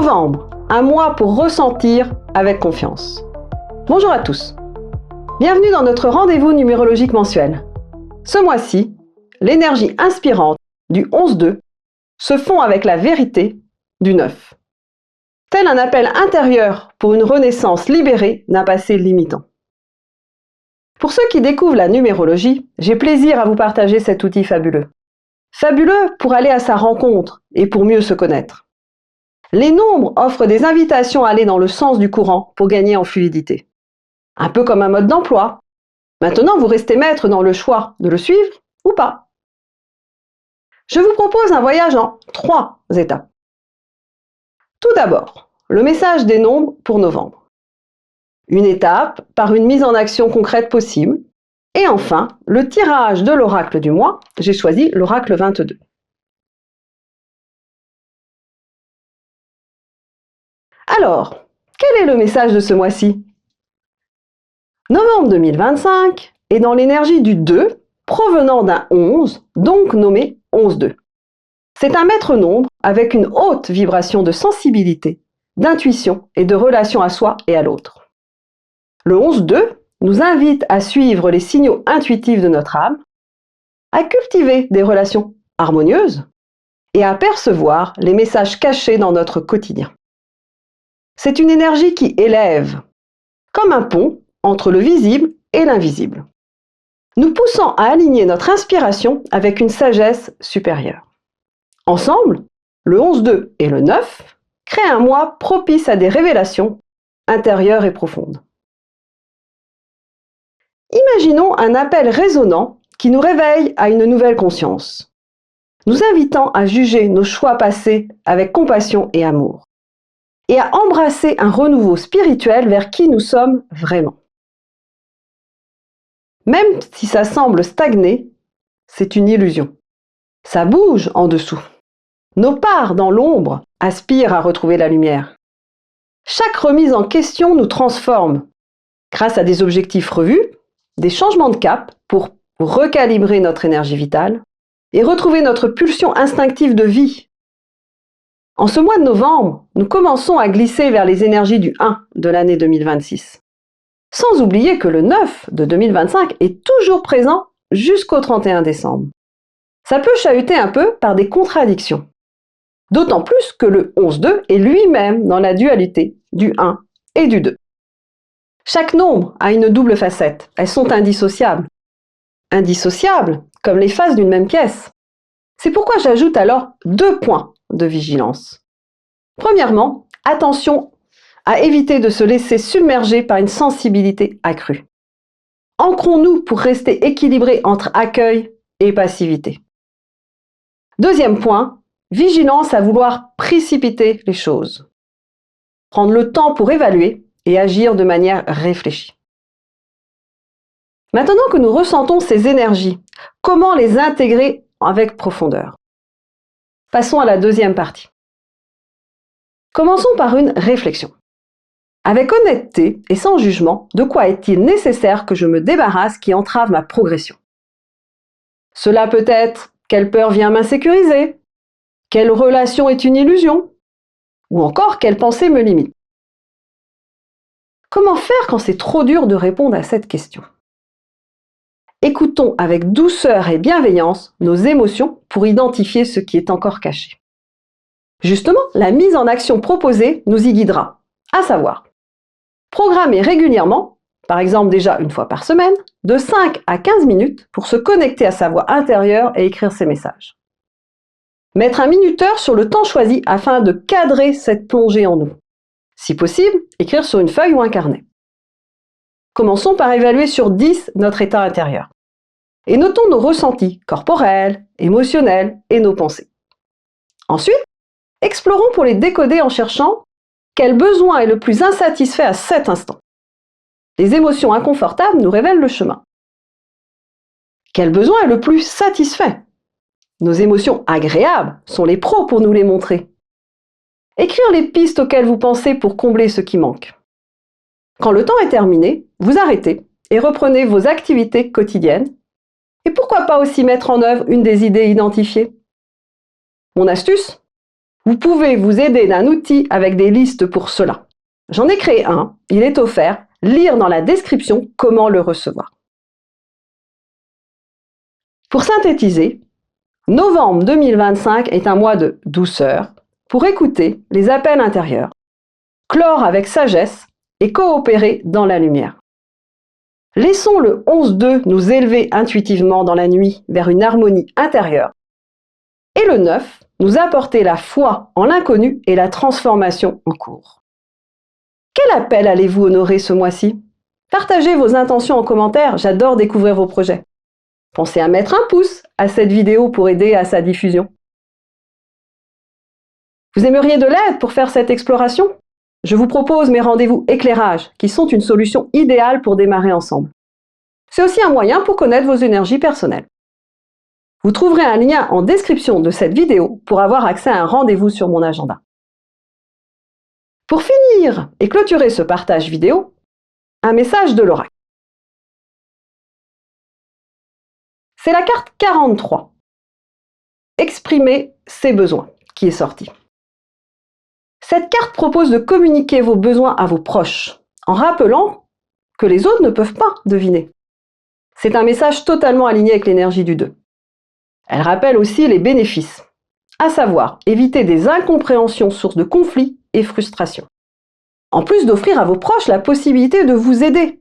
Novembre, un mois pour ressentir avec confiance. Bonjour à tous. Bienvenue dans notre rendez-vous numérologique mensuel. Ce mois-ci, l'énergie inspirante du 11-2 se fond avec la vérité du 9. Tel un appel intérieur pour une renaissance libérée d'un passé limitant. Pour ceux qui découvrent la numérologie, j'ai plaisir à vous partager cet outil fabuleux. Fabuleux pour aller à sa rencontre et pour mieux se connaître. Les nombres offrent des invitations à aller dans le sens du courant pour gagner en fluidité. Un peu comme un mode d'emploi. Maintenant, vous restez maître dans le choix de le suivre ou pas. Je vous propose un voyage en 3 étapes. Tout d'abord, le message des nombres pour novembre. Une étape par une mise en action concrète possible. Et enfin, le tirage de l'oracle du mois. J'ai choisi l'oracle 22. Alors, quel est le message de ce mois-ci? Novembre 2025 est dans l'énergie du 2, provenant d'un 11, donc nommé 11-2. C'est un maître nombre avec une haute vibration de sensibilité, d'intuition et de relation à soi et à l'autre. Le 11-2 nous invite à suivre les signaux intuitifs de notre âme, à cultiver des relations harmonieuses et à percevoir les messages cachés dans notre quotidien. C'est une énergie qui élève, comme un pont entre le visible et l'invisible, nous poussant à aligner notre inspiration avec une sagesse supérieure. Ensemble, le 11-2 et le 9 créent un mois propice à des révélations intérieures et profondes. Imaginons un appel résonnant qui nous réveille à une nouvelle conscience, nous invitant à juger nos choix passés avec compassion et amour, et à embrasser un renouveau spirituel vers qui nous sommes vraiment. Même si ça semble stagner, c'est une illusion. Ça bouge en dessous. Nos parts dans l'ombre aspirent à retrouver la lumière. Chaque remise en question nous transforme, grâce à des objectifs revus, des changements de cap pour recalibrer notre énergie vitale et retrouver notre pulsion instinctive de vie. En ce mois de novembre, nous commençons à glisser vers les énergies du 1 de l'année 2026. Sans oublier que le 9 de 2025 est toujours présent jusqu'au 31 décembre. Ça peut chahuter un peu par des contradictions. D'autant plus que le 11-2 est lui-même dans la dualité du 1 et du 2. Chaque nombre a une double facette. Elles sont indissociables. Indissociables comme les faces d'une même pièce. C'est pourquoi j'ajoute alors 2 points de vigilance. Premièrement, attention à éviter de se laisser submerger par une sensibilité accrue. Ancrons-nous pour rester équilibrés entre accueil et passivité. Deuxième point, vigilance à vouloir précipiter les choses. Prendre le temps pour évaluer et agir de manière réfléchie. Maintenant que nous ressentons ces énergies, comment les intégrer avec profondeur? Passons à la deuxième partie. Commençons par une réflexion. Avec honnêteté et sans jugement, de quoi est-il nécessaire que je me débarrasse qui entrave ma progression? Cela peut être quelle peur vient m'insécuriser, quelle relation est une illusion, ou encore quelle pensée me limite. Comment faire quand c'est trop dur de répondre à cette question? Écoutons avec douceur et bienveillance nos émotions pour identifier ce qui est encore caché. Justement, la mise en action proposée nous y guidera, à savoir programmer régulièrement, par exemple déjà une fois par semaine, de 5 à 15 minutes pour se connecter à sa voix intérieure et écrire ses messages. Mettre un minuteur sur le temps choisi afin de cadrer cette plongée en nous. Si possible, écrire sur une feuille ou un carnet. Commençons par évaluer sur 10 notre état intérieur. Et notons nos ressentis corporels, émotionnels et nos pensées. Ensuite, explorons pour les décoder en cherchant quel besoin est le plus insatisfait à cet instant. Les émotions inconfortables nous révèlent le chemin. Quel besoin est le plus satisfait? Nos émotions agréables sont les pros pour nous les montrer. Écrire les pistes auxquelles vous pensez pour combler ce qui manque. Quand le temps est terminé, vous arrêtez et reprenez vos activités quotidiennes. Et pourquoi pas aussi mettre en œuvre une des idées identifiées? Mon astuce? Vous pouvez vous aider d'un outil avec des listes pour cela. J'en ai créé un, il est offert, lire dans la description comment le recevoir. Pour synthétiser, novembre 2025 est un mois de douceur pour écouter les appels intérieurs, clore avec sagesse et coopérer dans la lumière. Laissons le 11-2 nous élever intuitivement dans la nuit vers une harmonie intérieure et le 9 nous apporter la foi en l'inconnu et la transformation en cours. Quel appel allez-vous honorer ce mois-ci? Partagez vos intentions en commentaire, j'adore découvrir vos projets. Pensez à mettre un pouce à cette vidéo pour aider à sa diffusion. Vous aimeriez de l'aide pour faire cette exploration? Je vous propose mes rendez-vous éclairage, qui sont une solution idéale pour démarrer ensemble. C'est aussi un moyen pour connaître vos énergies personnelles. Vous trouverez un lien en description de cette vidéo pour avoir accès à un rendez-vous sur mon agenda. Pour finir et clôturer ce partage vidéo, un message de l'oracle. C'est la carte 43. Exprimer ses besoins qui est sortie. Cette carte propose de communiquer vos besoins à vos proches, en rappelant que les autres ne peuvent pas deviner. C'est un message totalement aligné avec l'énergie du 2. Elle rappelle aussi les bénéfices, à savoir éviter des incompréhensions sources de conflits et frustrations. En plus d'offrir à vos proches la possibilité de vous aider.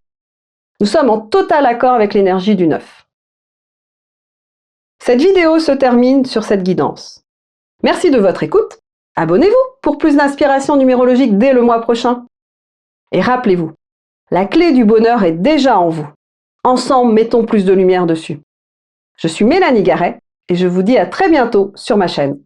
Nous sommes en total accord avec l'énergie du 9. Cette vidéo se termine sur cette guidance. Merci de votre écoute. Abonnez-vous pour plus d'inspiration numérologique dès le mois prochain. Et rappelez-vous, la clé du bonheur est déjà en vous. Ensemble, mettons plus de lumière dessus. Je suis Mélanie Garret et je vous dis à très bientôt sur ma chaîne.